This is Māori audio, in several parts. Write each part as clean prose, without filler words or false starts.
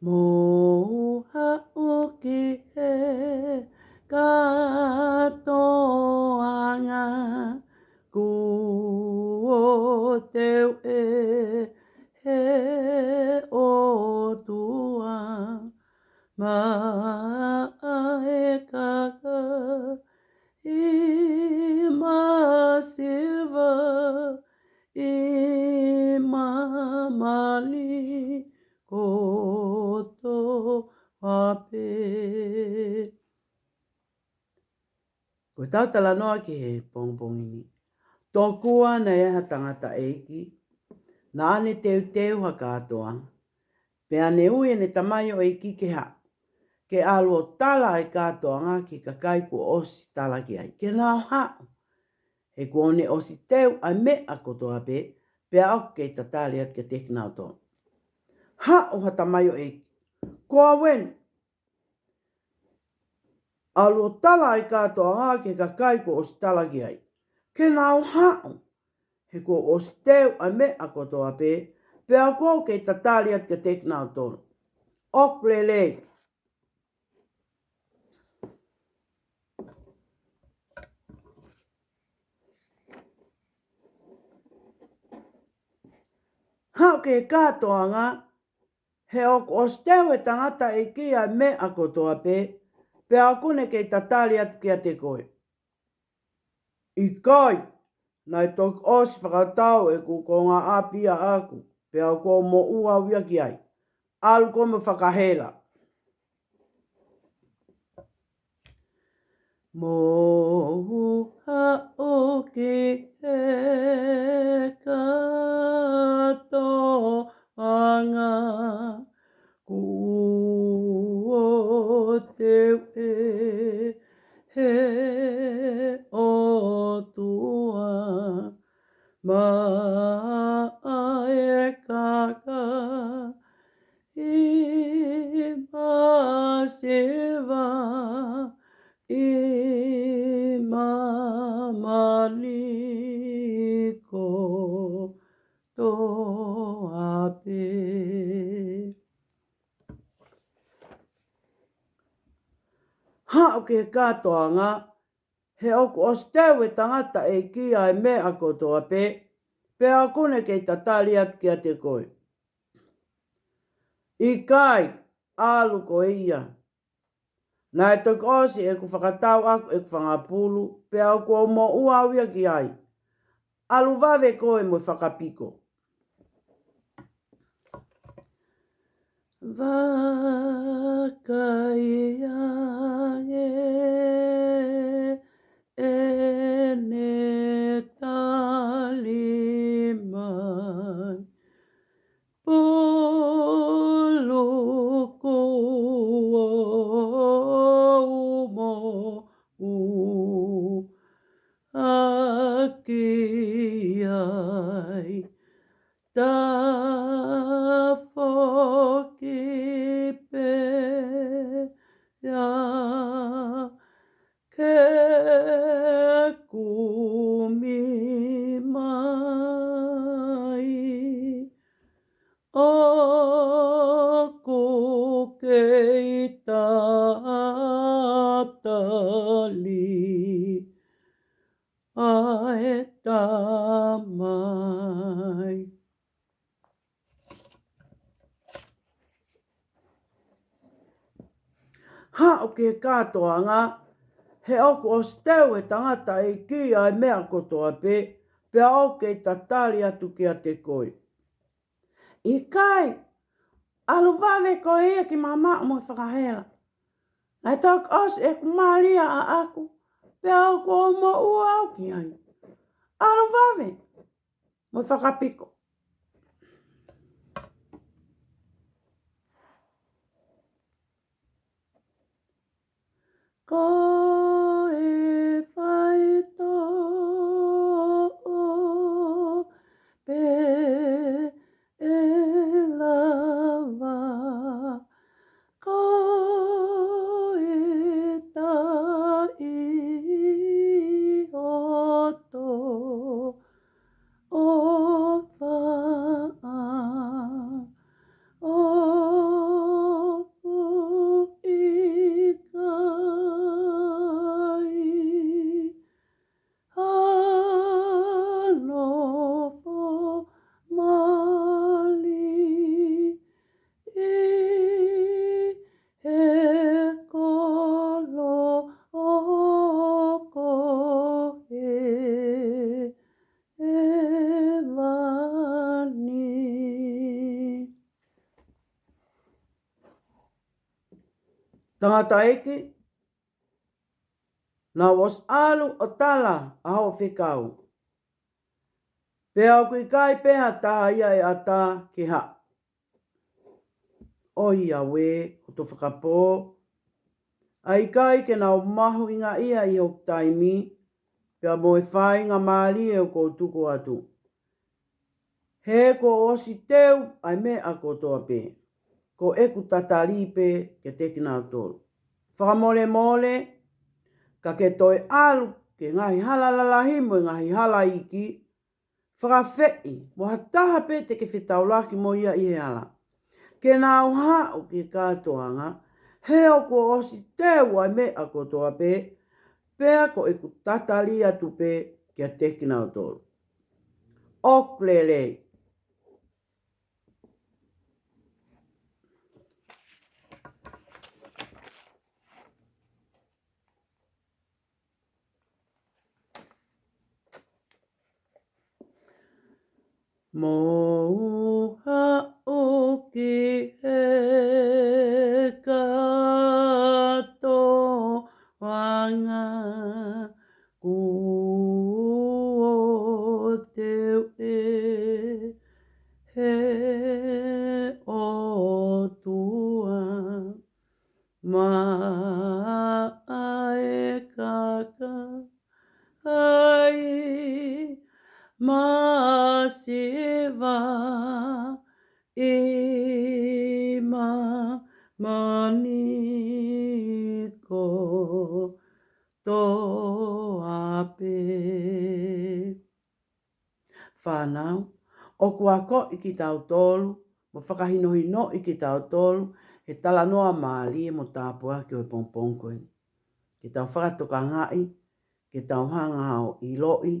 Moha o ki he katoanga ku o teu he o tua ma e kaka I masiva I mamali koto wape. Ko tau tala noa ki he pongpong ini. Tōkua na eha tangata eiki. Na ane teu haka atoanga. Pe ane ui ane tamayo eiki ke ha. Ke alo tala e katoanga ki kakai ko osi tala ki ai. Ke nao hao. He kuone osi teu ai me a kotoa pe. Pe au ke tatali at ke teknao tō. Hao hatamayo eiki. Kua wen. Alo tala e katoanga ki kakai ko osi tala ki ai. Ke nao hao. He ko osi teu ai me a kotoa pe. Pe au ko ke tatali at ke teknao tō. Oplele. Hao ke katoanga, he o steu e tangata e kia me a kotoa pe, pe a kune ke tatali atu kia te koe. I kai, nai tok os whakatau e ku ko ngā apia aku, pe a ko mo ua wia ki ai. Alu ko me whakahela. Moha o ke he katoanga, ku o teu he o tua ma e kaka I masiva I mamaliko to ape. Hao ke katoanga, he oku o steu e tangata e kia e me a kotoa pe, pe a kone ke tatali atu kia te koe. I kai, alu ko ia. Nā e tok osi e ku whakatau aku e ku whangapulu, pe au ko mo ua wia ki ai. Alu wawe koe mo whakapiko. Wakaiange e ne talimai. Puluku o mo u aki ai. Ta foki pe ya ke kumi mai. O ku ke tatali ai tamai. Hao ke katoanga, he oku o steu e tangata e kia e mea kotoa pe, pe au ke tatali atu kia te koe. I kai, alu wawe ko ia ki mama mo whakahela. Nai tok os e kumalia a aku, pe au ko mo ua au ki ai. Alu wawe, mo whakapiko. Ko e whai tō pe e lava. Ko e tai oto o wha o Tangata eke, na was alu o tala a ho whikau. Pea kui kai peha taha ia e ata ki ha. O ia we, o to whakapō. Ai kai ke nao mahu inga ia i o taimi, pea mo e whai ngā maali e o ko tuku atu. He ko osi teu ai me a ko toa pe. Ko eku tatari pe ke teki nao tolu. Whakamole mole, ka ke toi alu ke ngahi halalalahi mo ngahi halaiki. Whakawhei, mo hataha pe te ke whitaulaki mo ia i he ala. Ke nao hao ki kātoanga, he o ko osi teu ai me a ko toa pe, pea ko eku tatari atu pe ke a teki nao tolu. Oklele. Mo uha o ki he katoanga ku o teu e he o tua ma e kaka ai masiva ima maniko to ape. Whanau, o kuako i ki tau tolu, mo whakahinohino i ki tau tolu, he tala noa maali e mo tāpua ki o pongpongkoe. Ki tau whakatoka ngai, ki tau hanga o i loi,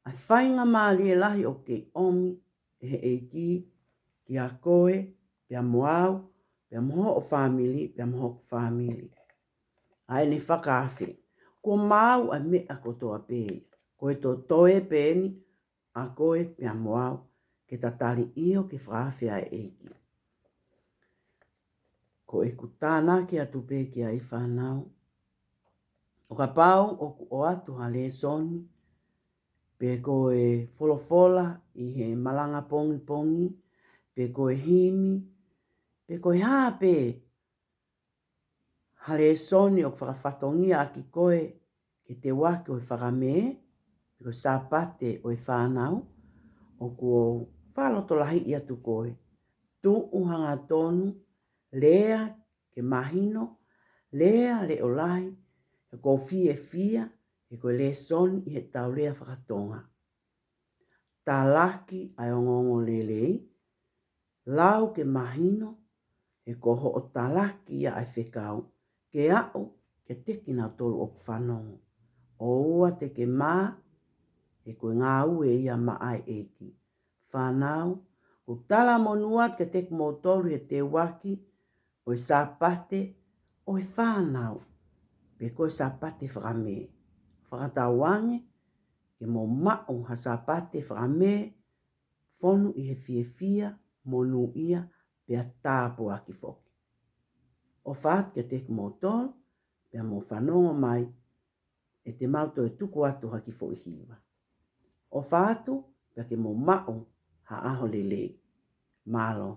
ai whainga maali e lahi o ke omi, e he eiki, ki a koe, pia moau, pia moho o whamili, pia moho o whamili. Ai ni whakawhi, ko mau a me a kotoa pē, koe to toe pēni, a koe pia moau, ke tatari io ki whakawhi a eiki. Ko e kutana ki atu pē ki a i whanau, o ka pau o o atu hale soni, pe ko e folofola i he malanga pongi pongi, pe ko e himi, pe ko e hape hale soni o whakawhatongia a ki koe ki te wake o i whakame, pe ko sapate o i whanau, o ko whaloto lahi i atu koe, tu uhanga tonu, lea ke mahino, lea le o lahi, e ko fie fia, e ko le soni i he tau lea whakatonga. Tā laki ai o ngongo lelei, lau ke mahino, e ko ho o tā laki ia ai whekau, ke au ke teki nā tolu o whanongo. O ua te ke mā, e koe ngā ue ia maai eki. Whanau, o tala monuat ke teki mō tolu he te waki, o i sāpate, o i whanau, pe koe sāpate whakame. Whakatawange, ke mō mao ha sāpate whakame, whonu i he fie fia, monu ia, pe a tāpo aki whoki. O whaat ke teki mō tolu, pe a mō whanongo mai, e te mauto e tuku atu haki fo i hiwa. O whaatu, pe ke mō mao ha aho lele. Malo.